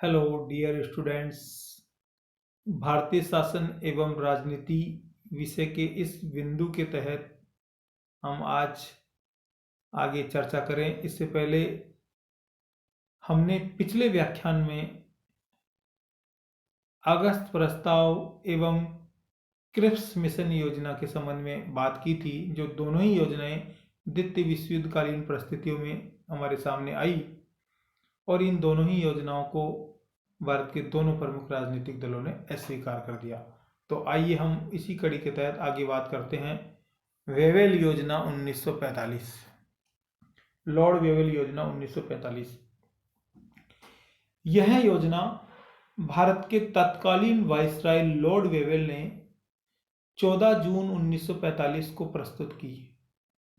Hello dear students. भारतीय शासन एवं राजनीति विषय के इस बिंदु के तहत हम आज आगे चर्चा करें। इससे पहले हमने पिछले व्याख्यान में अगस्त प्रस्ताव एवं क्रिप्स मिशन योजना के संबंध में बात की थी, जो दोनों ही योजनाएं द्वितीय विश्व युद्ध कालीन परिस्थितियों में हमारे सामने आई और इन दोनों ही योजनाओं को भारत के दोनों प्रमुख राजनीतिक दलों ने अस्वीकार कर दिया। तो आइए हम इसी कड़ी के तहत आगे बात करते हैं। वेवेल योजना 1945, लॉर्ड वेवेल योजना 1945। यह योजना भारत के तत्कालीन वाइसराय लॉर्ड वेवेल ने 14 जून 1945 को प्रस्तुत की।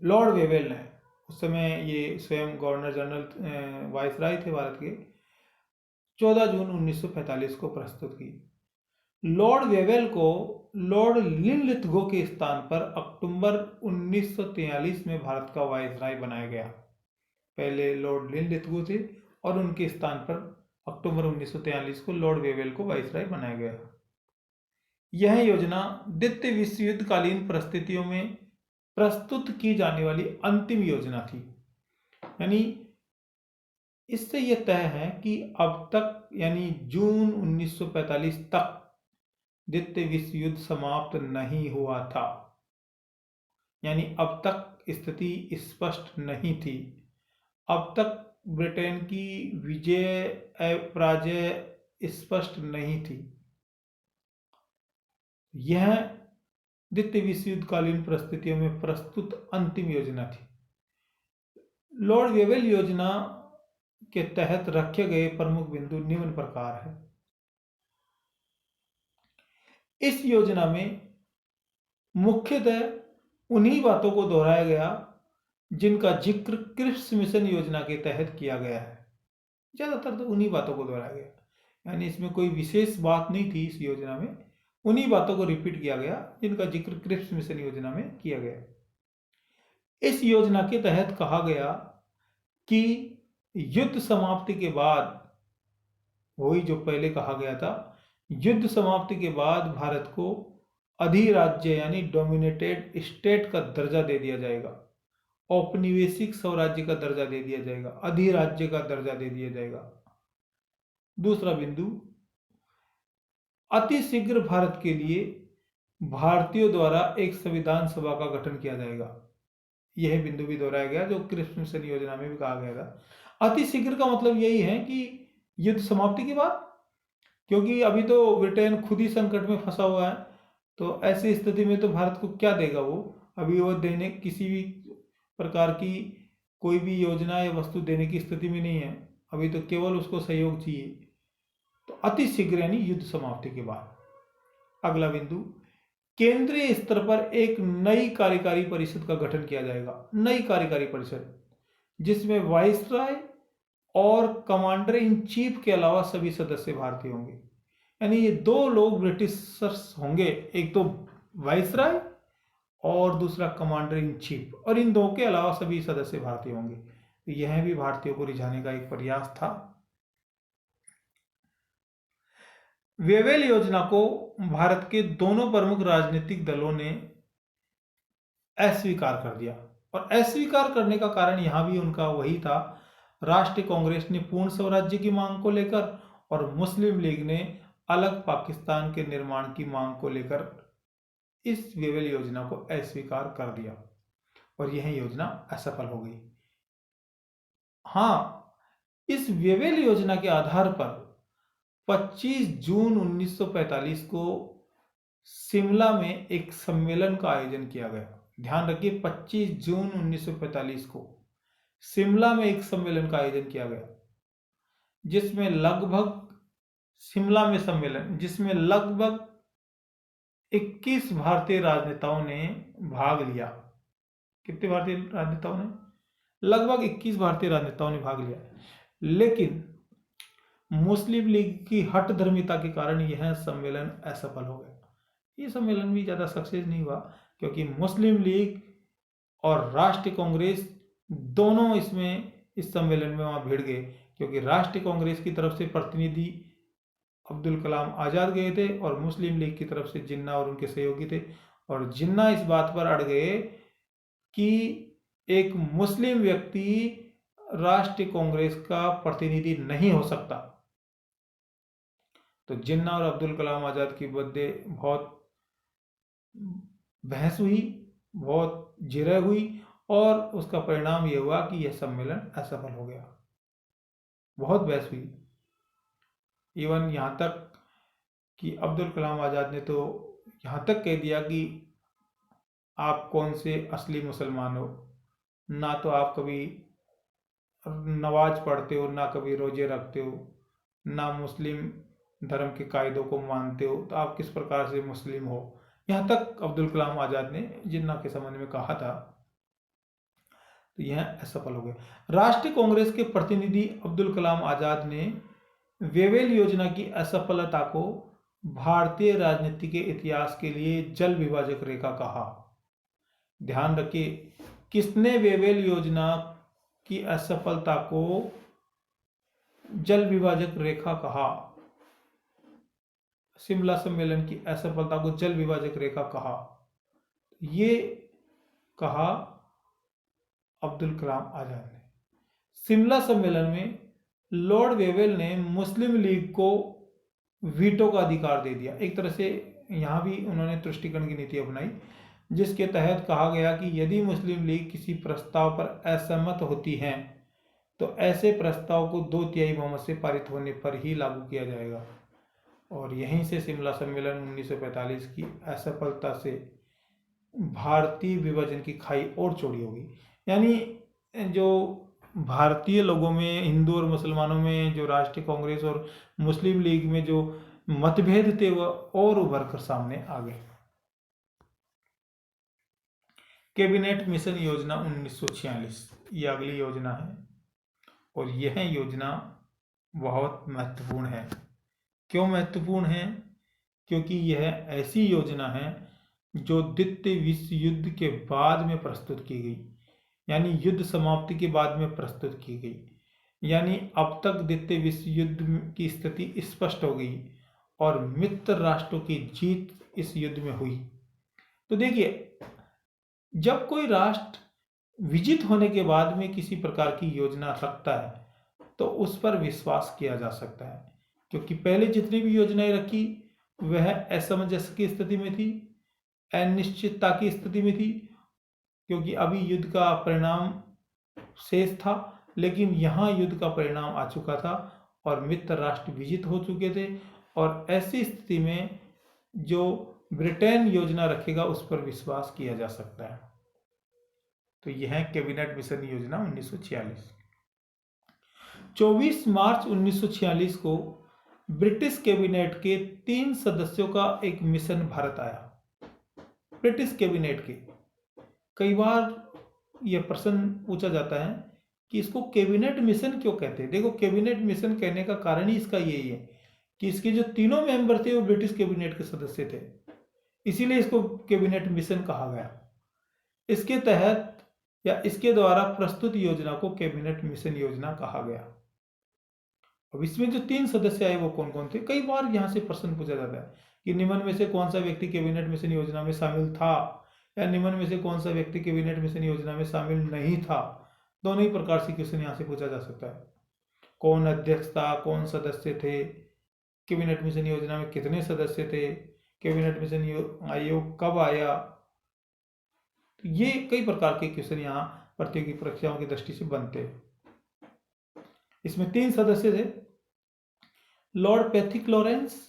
लॉर्ड वेवेल ने, उस समय ये स्वयं गवर्नर जनरल वाइसराय थे भारत के, 14 जून 1945 को प्रस्तुत की। लॉर्ड वेवेल को लॉर्ड लिनलिथगो के स्थान पर अक्टूबर 1943 में भारत का वाइसराय बनाया गया। पहले लॉर्ड लिनलिथगो थे और उनके स्थान पर अक्टूबर 1943 को लॉर्ड वेवेल को वाइसराय बनाया गया। यह योजना द्वितीय विश्व युद्ध कालीन परिस्थितियों में प्रस्तुत की जाने वाली अंतिम योजना थी। यानी इससे यह तय है कि अब तक, यानी जून 1945 तक द्वितीय विश्व युद्ध समाप्त नहीं हुआ था। यानी अब तक स्थिति स्पष्ट नहीं थी। अब तक ब्रिटेन की विजय पराजय स्पष्ट नहीं थी। यह द्वितीय विश्व युद्ध कालीन परिस्थितियों में प्रस्तुत अंतिम योजना थी। लॉर्ड वेवेल योजना के तहत रखे गए प्रमुख बिंदु निम्न प्रकार है। इस योजना में मुख्यतः उन्हीं बातों को दोहराया गया जिनका जिक्र क्रिप्स मिशन योजना के तहत किया गया है। ज्यादातर तो उन्हीं बातों को दोहराया गया, यानी इसमें कोई विशेष बात नहीं थी। इस योजना में उन्हीं बातों को रिपीट किया गया जिनका जिक्र क्रिप्स मिशन योजना में किया गया। इस योजना के तहत कहा गया कि युद्ध समाप्ति के बाद, वही जो पहले कहा गया था, युद्ध समाप्ति के बाद भारत को अधिराज्य यानी डोमिनेटेड स्टेट का दर्जा दे दिया जाएगा, औपनिवेशिक स्वराज्य का दर्जा दे दिया जाएगा, अधिराज्य का दर्जा दे दिया जाएगा। दूसरा बिंदु, अति शीघ्र भारत के लिए भारतीयों द्वारा एक संविधान सभा का गठन किया जाएगा। यह बिंदु भी दोहराया गया जो क्रिप्स मिशन योजना में भी कहा गया था। अति शीघ्र का मतलब यही है कि युद्ध समाप्ति के बाद, क्योंकि अभी तो ब्रिटेन खुद ही संकट में फंसा हुआ है। तो ऐसी स्थिति में तो भारत को क्या देगा वो? अभी वो देने, किसी भी प्रकार की कोई भी योजना या वस्तु देने की स्थिति में नहीं है। अभी तो केवल उसको सहयोग चाहिए। तो अति शीघ्र यानी युद्ध समाप्ति के बाद। अगला बिंदु, केंद्रीय स्तर पर एक नई कार्यकारी परिषद का गठन किया जाएगा। नई कार्यकारी परिषद जिसमें वाइसराय और कमांडर इन चीफ के अलावा सभी सदस्य भारतीय होंगे। यानी ये दो लोग ब्रिटिशर्स होंगे, एक तो वाइसराय और दूसरा कमांडर इन चीफ, और इन दो के अलावा सभी सदस्य भारतीय होंगे। तो यह भी भारतीयों को रिझाने का एक प्रयास था। वेवेल योजना को भारत के दोनों प्रमुख राजनीतिक दलों ने अस्वीकार कर दिया, और अस्वीकार करने का कारण यहां भी उनका वही था। राष्ट्रीय कांग्रेस ने पूर्ण स्वराज्य की मांग को लेकर और मुस्लिम लीग ने अलग पाकिस्तान के निर्माण की मांग को लेकर इस वेवेल योजना को अस्वीकार कर दिया और यह योजना असफल हो गई। हाँ, इस वेवेल योजना के आधार पर 25 जून 1945 को शिमला में एक सम्मेलन का आयोजन किया गया। ध्यान रखिए, 25 जून 1945 को शिमला में एक सम्मेलन का आयोजन किया गया, जिसमें लगभग 21 भारतीय राजनेताओं ने भाग लिया। कितने भारतीय राजनेताओं ने? लगभग 21 भारतीय राजनेताओं ने भाग लिया। लेकिन मुस्लिम लीग की हठधर्मिता के कारण यह सम्मेलन असफल हो गया। ये सम्मेलन भी ज्यादा सक्सेस नहीं हुआ, क्योंकि मुस्लिम लीग और राष्ट्रीय कांग्रेस दोनों इस सम्मेलन में वहां भिड़ गए, क्योंकि राष्ट्रीय कांग्रेस की तरफ से प्रतिनिधि अब्दुल कलाम आज़ाद गए थे और मुस्लिम लीग की तरफ से जिन्ना और उनके सहयोगी थे। और जिन्ना इस बात पर अड़ गए कि एक मुस्लिम व्यक्ति राष्ट्रीय कांग्रेस का प्रतिनिधि नहीं हो सकता। तो जिन्ना और अब्दुल कलाम आज़ाद की मध्य बहुत बहस हुई, बहुत जिरह हुई और उसका परिणाम यह हुआ कि यह सम्मेलन असफल हो गया। बहुत बहस हुई, इवन यहाँ तक कि अब्दुल कलाम आज़ाद ने तो यहाँ तक कह दिया कि आप कौन से असली मुसलमान हो, ना तो आप कभी नमाज पढ़ते हो, ना कभी रोजे रखते हो, ना मुस्लिम धर्म के कायदों को मानते हो, तो आप किस प्रकार से मुस्लिम हो। यहाँ तक अब्दुल कलाम आज़ाद ने जिन्ना के संबंध में कहा था। तो यह असफल हो गया। राष्ट्रीय कांग्रेस के प्रतिनिधि अब्दुल कलाम आज़ाद ने वेवेल योजना की असफलता को भारतीय राजनीति के इतिहास के लिए जल विभाजक रेखा कहा। ध्यान रखिए, किसने वेवेल योजना की असफलता को जल विभाजक रेखा कहा? शिमला सम्मेलन की असफलता को जल विभाजक रेखा कहा। ये कहा अब्दुल कलाम आजाद ने। शिमला सम्मेलन में लॉर्ड वेवेल ने मुस्लिम लीग को वीटो का अधिकार दे दिया। एक तरह से यहाँ भी उन्होंने तुष्टीकरण की नीति अपनाई, जिसके तहत कहा गया कि यदि मुस्लिम लीग किसी प्रस्ताव पर असहमत होती है तो ऐसे प्रस्ताव को 2/3 बहुमत से पारित होने पर ही लागू किया जाएगा। और यहीं से शिमला सम्मेलन 1945 की असफलता से भारतीय विभाजन की खाई और चौड़ी होगी। यानी जो भारतीय लोगों में, हिंदू और मुसलमानों में जो राष्ट्रीय कांग्रेस और मुस्लिम लीग में जो मतभेद थे वह और उभर कर सामने आ गए। कैबिनेट मिशन योजना 1946 ये अगली योजना है और यह योजना बहुत महत्वपूर्ण है। क्यों महत्वपूर्ण है? क्योंकि यह ऐसी योजना है जो द्वितीय विश्व युद्ध के बाद में प्रस्तुत की गई, यानी युद्ध समाप्ति के बाद में प्रस्तुत की गई। यानी अब तक द्वितीय विश्व युद्ध की स्थिति स्पष्ट हो गई और मित्र राष्ट्रों की जीत इस युद्ध में हुई। तो देखिए, जब कोई राष्ट्र विजित होने के बाद में किसी प्रकार की योजना रखता है तो उस पर विश्वास किया जा सकता है, क्योंकि पहले जितनी भी योजनाएं रखी वह असमंजस की स्थिति में थी, अनिश्चितता की स्थिति में थी, क्योंकि अभी युद्ध का परिणाम शेष था, लेकिन यहाँ युद्ध का परिणाम आ चुका था और मित्र राष्ट्र विजित हो चुके थे। और ऐसी स्थिति में जो ब्रिटेन योजना रखेगा उस पर विश्वास किया जा सकता है। तो यह है कैबिनेट मिशन योजना 1946। 24 मार्च 1946 को ब्रिटिश कैबिनेट के 3 सदस्यों का एक मिशन भारत आया। ब्रिटिश कैबिनेट के कई बार यह प्रश्न पूछा जाता है कि इसको कैबिनेट मिशन क्यों कहते हैं। देखो, कैबिनेट मिशन कहने का कारण ही इसका यही है कि इसके जो तीनों मेंबर थे वो ब्रिटिश कैबिनेट के सदस्य थे, इसीलिए इसको कैबिनेट मिशन कहा गया। इसके तहत या इसके द्वारा प्रस्तुत योजना को कैबिनेट मिशन योजना कहा गया। अब इसमें जो 3 सदस्य आए वो कौन कौन थे? कई बार यहाँ से प्रश्न पूछा जाता है कि निम्न में से कौन सा व्यक्ति कैबिनेट मिशन योजना में शामिल था या निम्न में से कौन सा व्यक्ति कैबिनेट मिशन योजना में शामिल नहीं था। दोनों ही प्रकार से क्वेश्चन यहाँ से पूछा जा सकता है। कौन अध्यक्ष था, कौन सदस्य थे, कैबिनेट मिशन योजना में कितने सदस्य थे, कैबिनेट मिशन आयोग कब आया। तो ये कई प्रकार के क्वेश्चन यहाँ प्रतियोगी परीक्षाओं की दृष्टि से बनते हैं। इसमें 3 सदस्य थे। लॉर्ड पैथिक लॉरेंस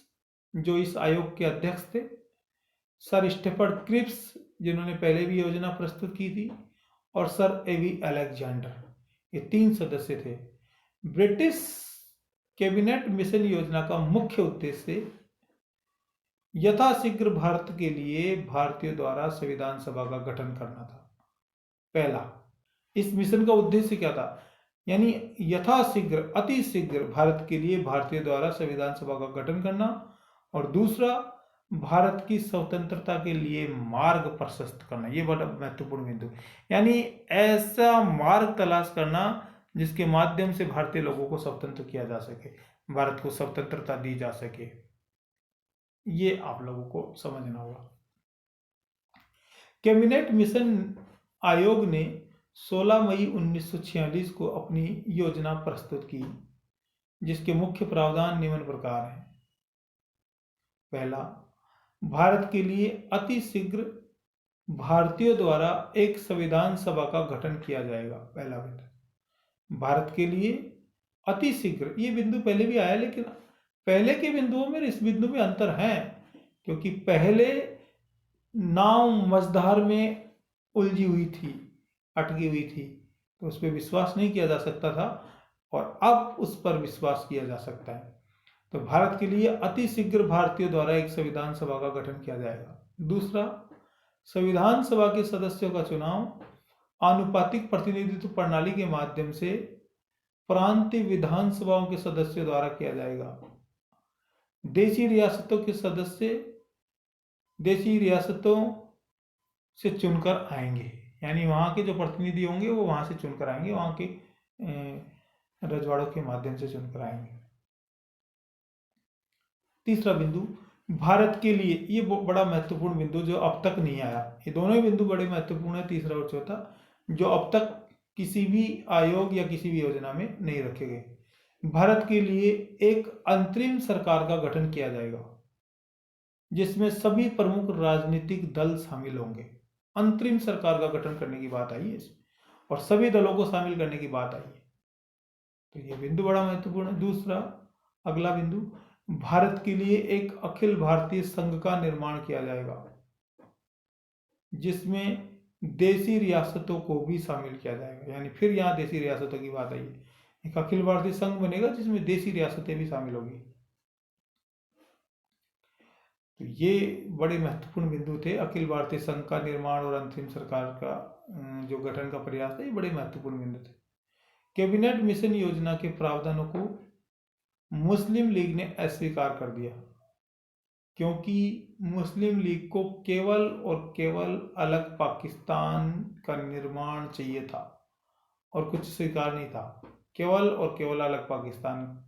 जो इस आयोग के अध्यक्ष थे, सर स्टेफर्ड क्रिप्स जिन्होंने पहले भी योजना प्रस्तुत की थी, और सर एवी अलेक्जेंडर, ये 3 सदस्य थे। ब्रिटिश कैबिनेट मिशन योजना का मुख्य उद्देश्य यथाशीघ्र भारत के लिए भारतीयों द्वारा संविधान सभा का गठन करना था। पहला, इस मिशन का उद्देश्य क्या था? यानी यथाशीघ्र, अतिशीघ्र भारत के लिए भारतीयों द्वारा संविधान सभा का गठन करना, और दूसरा, भारत की स्वतंत्रता के लिए मार्ग प्रशस्त करना। ये बड़ा महत्वपूर्ण बिंदु, यानी ऐसा मार्ग तलाश करना जिसके माध्यम से भारतीय लोगों को स्वतंत्र किया जा सके, भारत को स्वतंत्रता दी जा सके। ये आप लोगों को समझना होगा। कैबिनेट मिशन आयोग ने 16 मई 1946 को अपनी योजना प्रस्तुत की, जिसके मुख्य प्रावधान निम्न प्रकार हैं। पहला, भारत के लिए अति शीघ्र भारतीयों द्वारा एक संविधान सभा का गठन किया जाएगा। पहला बिंदु, भारत के लिए अति शीघ्र, ये बिंदु पहले भी आया, लेकिन पहले के बिंदुओं में इस बिंदु में अंतर है, क्योंकि पहले नाव मझधार में उलझी हुई थी, अटकी हुई थी, तो उस पर विश्वास नहीं किया जा सकता था, और अब उस पर विश्वास किया जा सकता है। तो भारत के लिए अति शीघ्र भारतीयों द्वारा एक संविधान सभा का गठन किया जाएगा। दूसरा, संविधान सभा के सदस्यों का चुनाव आनुपातिक प्रतिनिधित्व प्रणाली के माध्यम से प्रांतीय विधानसभाओं के सदस्यों द्वारा किया जाएगा। देशी रियासतों के सदस्य देशी रियासतों से चुनकर आएंगे, यानी वहां के जो प्रतिनिधि होंगे वो वहां से चुनकर आएंगे, वहां के रजवाड़ों के माध्यम से चुनकर आएंगे। तीसरा बिंदु, भारत के लिए, ये बड़ा महत्वपूर्ण बिंदु जो अब तक नहीं आया, ये दोनों ही बिंदु बड़े महत्वपूर्ण है, तीसरा और चौथा, जो अब तक किसी भी आयोग या किसी भी योजना में नहीं रखे गए। भारत के लिए एक अंतरिम सरकार का गठन किया जाएगा, जिसमें सभी प्रमुख राजनीतिक दल शामिल होंगे। अंतरिम सरकार का गठन करने की बात आई है इसमें, और सभी दलों को शामिल करने की बात आई है, तो ये बिंदु बड़ा महत्वपूर्ण है। दूसरा, अगला बिंदु, भारत के लिए एक अखिल भारतीय संघ का निर्माण किया जाएगा, जिसमें देशी रियासतों को भी शामिल किया जाएगा, यानी फिर यहाँ देशी रियासतों की बात आई है। एक अखिल भारतीय संघ बनेगा जिसमें देशी रियासतें भी शामिल होगी। तो ये बड़े महत्वपूर्ण बिंदु थे, अखिल भारतीय संघ का निर्माण और अंतरिम सरकार का जो गठन का प्रयास था, ये बड़े महत्वपूर्ण बिंदु थे। कैबिनेट मिशन योजना के प्रावधानों को मुस्लिम लीग ने अस्वीकार कर दिया, क्योंकि मुस्लिम लीग को केवल और केवल अलग पाकिस्तान का निर्माण चाहिए था, और कुछ स्वीकार नहीं था, केवल और केवल अलग पाकिस्तान।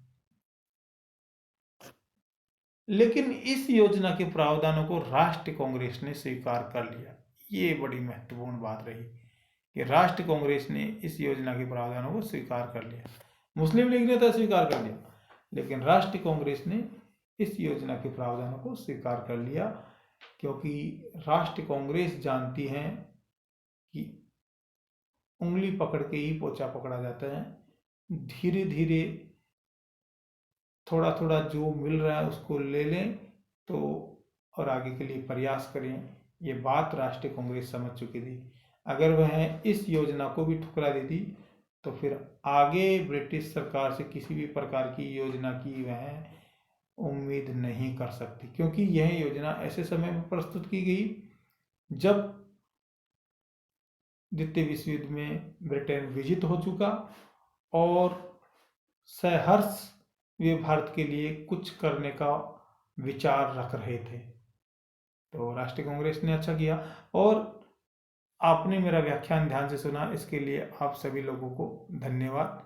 लेकिन इस योजना के प्रावधानों को राष्ट्रीय कांग्रेस ने स्वीकार कर लिया। ये बड़ी महत्वपूर्ण बात रही कि राष्ट्रीय कांग्रेस ने इस योजना के प्रावधानों को स्वीकार कर लिया। मुस्लिम लीग ने तो स्वीकार कर लिया, लेकिन राष्ट्रीय कांग्रेस ने इस योजना के प्रावधानों को स्वीकार कर लिया, क्योंकि राष्ट्रीय कांग्रेस जानती है कि उंगली पकड़ के ही पोचा पकड़ा जाता है। धीरे धीरे थोड़ा थोड़ा जो मिल रहा है उसको ले लें तो, और आगे के लिए प्रयास करें। ये बात राष्ट्रीय कांग्रेस समझ चुकी थी। अगर वह इस योजना को भी ठुकरा देती तो फिर आगे ब्रिटिश सरकार से किसी भी प्रकार की योजना की वह उम्मीद नहीं कर सकती, क्योंकि यह योजना ऐसे समय में प्रस्तुत की गई जब द्वितीय विश्व युद्ध में ब्रिटेन विजित हो चुका और सहर्ष वे भारत के लिए कुछ करने का विचार रख रहे थे। तो राष्ट्रीय कांग्रेस ने अच्छा किया। और आपने मेरा व्याख्यान ध्यान से सुना, इसके लिए आप सभी लोगों को धन्यवाद।